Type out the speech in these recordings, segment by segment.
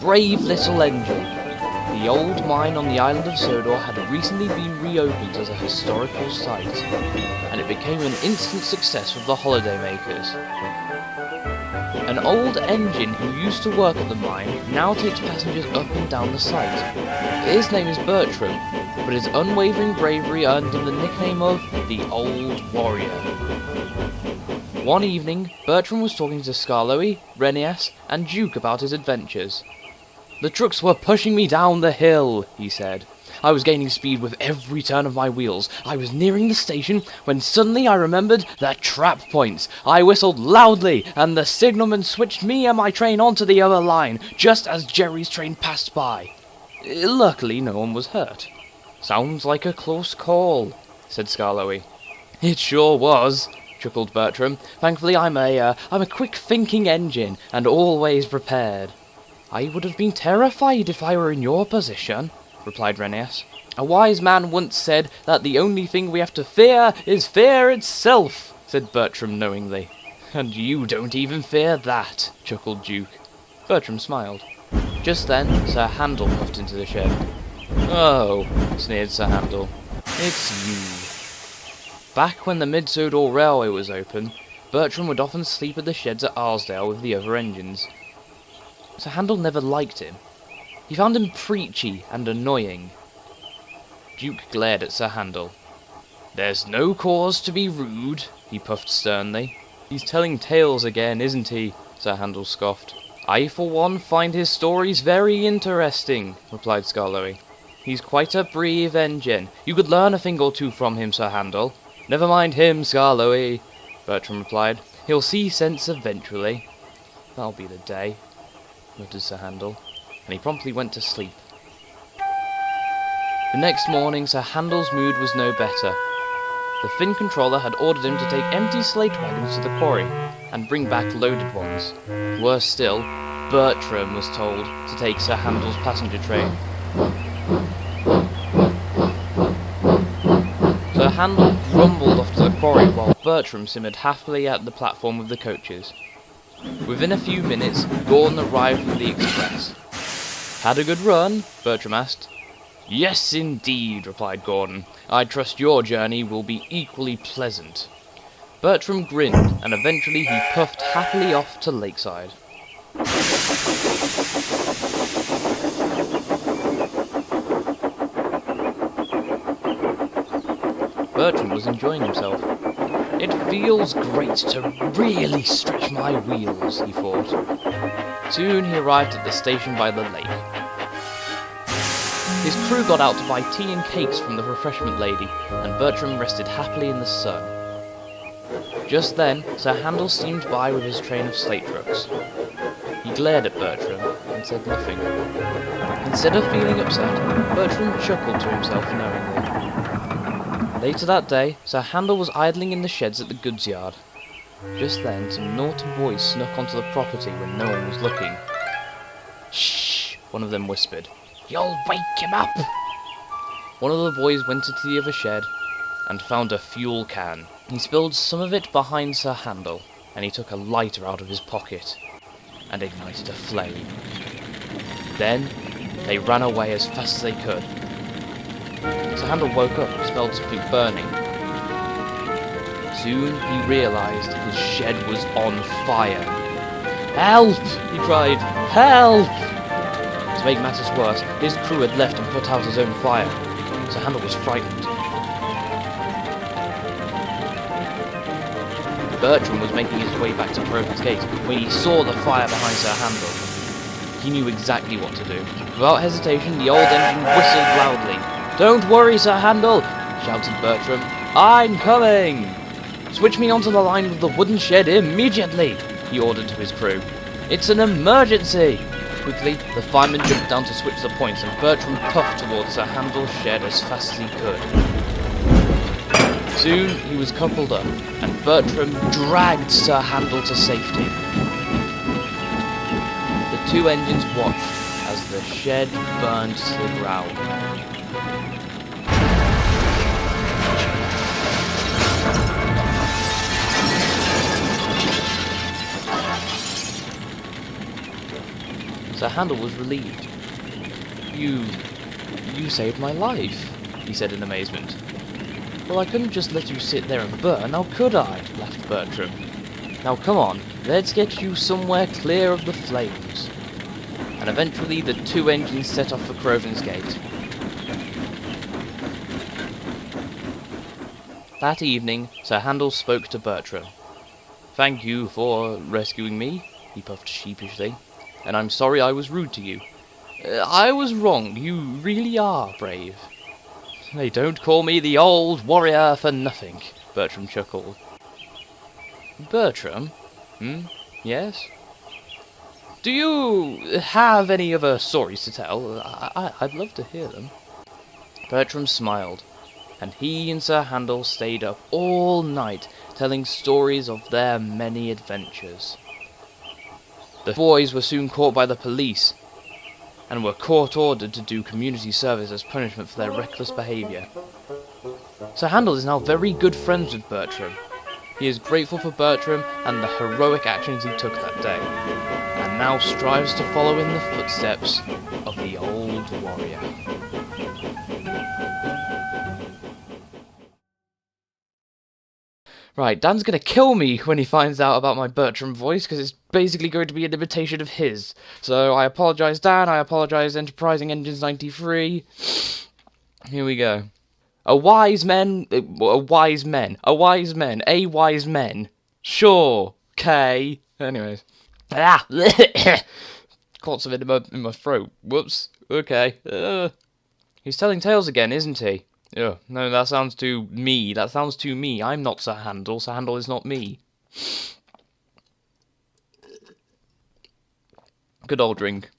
brave little engine. The old mine on the island of Sodor had recently been reopened as a historical site, and it became an instant success with the holidaymakers. An old engine who used to work at the mine now takes passengers up and down the site. His name is Bertram, but his unwavering bravery earned him the nickname of the Old Warrior. One evening, Bertram was talking to Skarloey, Renias, and Duke about his adventures. "The trucks were pushing me down the hill," he said. "I was gaining speed with every turn of my wheels. I was nearing the station when suddenly I remembered the trap points. I whistled loudly, and the signalman switched me and my train onto the other line, just as Jerry's train passed by. Luckily, no one was hurt." "Sounds like a close call," said Skarloey. "It sure was," chuckled Bertram. "Thankfully I'm a quick-thinking engine, and always prepared." "I would have been terrified if I were in your position," replied Renias. "A wise man once said that the only thing we have to fear is fear itself," said Bertram knowingly. "And you don't even fear that," chuckled Duke. Bertram smiled. Just then, Sir Handel puffed into the shed. "Oh," sneered Sir Handel, "it's you." Back when the Mid-Sodor Railway was open, Bertram would often sleep at the sheds at Arsdale with the other engines. Sir Handel never liked him. He found him preachy and annoying. Duke glared at Sir Handel. "There's no cause to be rude," he puffed sternly. "He's telling tales again, isn't he?" Sir Handel scoffed. "I, for one, find his stories very interesting," replied Skarloey. "He's quite a brave engine. You could learn a thing or two from him, Sir Handel." "Never mind him, Skarloey," Bertram replied. "He'll see sense eventually." "That'll be the day," muttered Sir Handel, and he promptly went to sleep. The next morning, Sir Handel's mood was no better. The Finn controller had ordered him to take empty slate wagons to the quarry, and bring back loaded ones. Worse still, Bertram was told to take Sir Handel's passenger train. Sir Handel rumbled off to the quarry while Bertram simmered happily at the platform with the coaches. Within a few minutes, Gordon arrived with the express. "Had a good run?" Bertram asked. "Yes, indeed," replied Gordon. "I trust your journey will be equally pleasant." Bertram grinned, and eventually he puffed happily off to Lakeside. Bertram was enjoying himself. "It feels great to really stretch my wheels," he thought. Soon he arrived at the station by the lake. His crew got out to buy tea and cakes from the refreshment lady, and Bertram rested happily in the sun. Just then, Sir Handel steamed by with his train of slate trucks. He glared at Bertram and said nothing. Instead of feeling upset, Bertram chuckled to himself knowingly. Later that day, Sir Handel was idling in the sheds at the goods yard. Just then, some naughty boys snuck onto the property when no one was looking. "Shh," one of them whispered. "You'll wake him up." One of the boys went into the other shed and found a fuel can. He spilled some of it behind Sir Handel, and he took a lighter out of his pocket and ignited a flame. Then they ran away as fast as they could. Sir Handel woke up and smelled something burning. Soon he realised his shed was on fire. "Help!" he cried. "Help!" To make matters worse, his crew had left and put out his own fire. Sir Handel was frightened. Bertram was making his way back to Crowfoot's Gate when he saw the fire behind Sir Handel. He knew exactly what to do. Without hesitation, the old engine whistled loudly. "Don't worry, Sir Handel," shouted Bertram. "I'm coming!" "Switch me onto the line with the wooden shed immediately," he ordered to his crew. "It's an emergency!" Quickly, the fireman jumped down to switch the points, and Bertram puffed towards Sir Handel's shed as fast as he could. Soon he was coupled up, and Bertram dragged Sir Handel to safety. The two engines watched as the shed burned to the ground. Sir Sir Handel was relieved. You saved my life, he said in amazement. Well, I couldn't just let you sit there and burn, now could I? Laughed Bertram. Now come on, let's get you somewhere clear of the flames. And eventually the 2 engines set off for Crovan's Gate. That evening, Sir Handel spoke to Bertram. Thank you for rescuing me, he puffed sheepishly, and I'm sorry I was rude to you. I was wrong, you really are brave. They don't call me the old warrior for nothing, Bertram chuckled. Bertram? Yes? Do you have any other stories to tell? I'd love to hear them. Bertram smiled, and he and Sir Handel stayed up all night telling stories of their many adventures. The boys were soon caught by the police, and were court-ordered to do community service as punishment for their reckless behaviour. Sir Handel is now very good friends with Bertram. He is grateful for Bertram and the heroic actions he took that day, and now strives to follow in the footsteps of the old warrior. Right, Dan's gonna kill me when he finds out about my Bertram voice, because it's basically going to be an imitation of his. So I apologise, Dan, I apologise, Enterprising Engines 93. Here we go. A wise men. Sure, K. Anyways. Caught something in my throat. Whoops. Okay. He's telling tales again, isn't he? Yeah, no, that sounds too me. I'm not Sir Handel. Sir Handel is not me. Good old drink.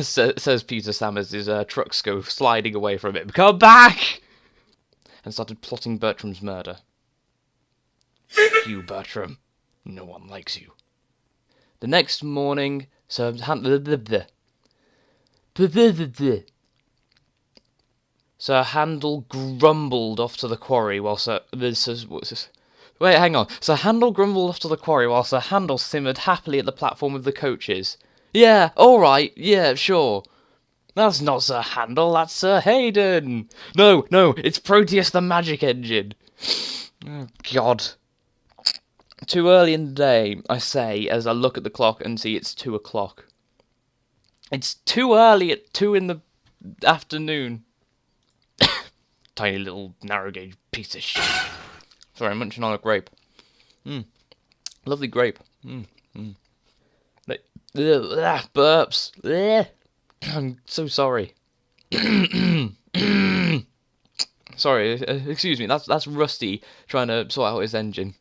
Says Peter Sam as his trucks go sliding away from him. Come back! And started plotting Bertram's murder. You, Bertram. No one likes you. The next morning, Sir Handel grumbled off to the quarry while Sir Handel grumbled off to the quarry while Sir Handel simmered happily at the platform with the coaches. Yeah, all right, yeah, sure. That's not Sir Handel, that's Sir Hayden. No, it's Proteus the Magic Engine. Oh, God. Too early in the day, I say, as I look at the clock and see it's 2 o'clock. It's too early at 2 in the afternoon. Tiny little narrow gauge piece of shit. Sorry, I'm munching on a grape. Lovely grape. Burps. I'm so sorry. Sorry, excuse me. That's Rusty trying to sort out his engine.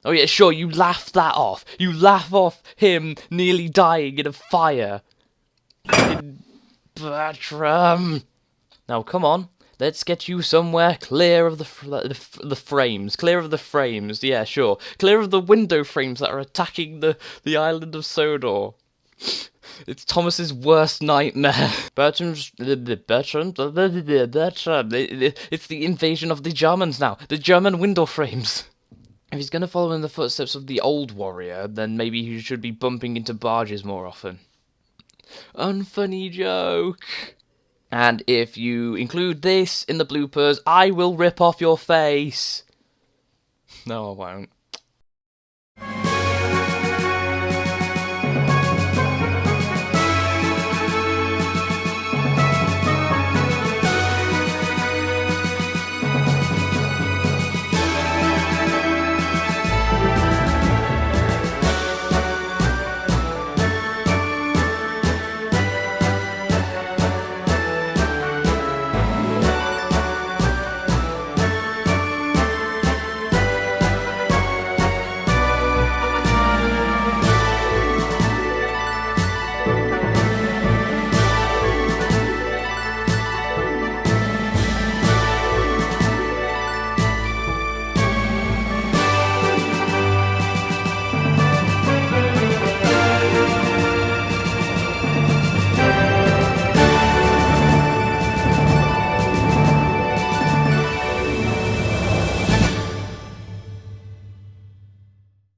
Oh yeah, sure. You laugh that off. You laugh off him nearly dying in a fire. Bertram. Now, come on. Let's get you somewhere clear of the frames. Clear of the frames, yeah, sure. Clear of the window frames that are attacking the island of Sodor. It's Thomas's worst nightmare. Bertram. It's the invasion of the Germans now. The German window frames. If he's going to follow in the footsteps of the old warrior, then maybe he should be bumping into barges more often. Unfunny joke. And if you include this in the bloopers, I will rip off your face. No, I won't.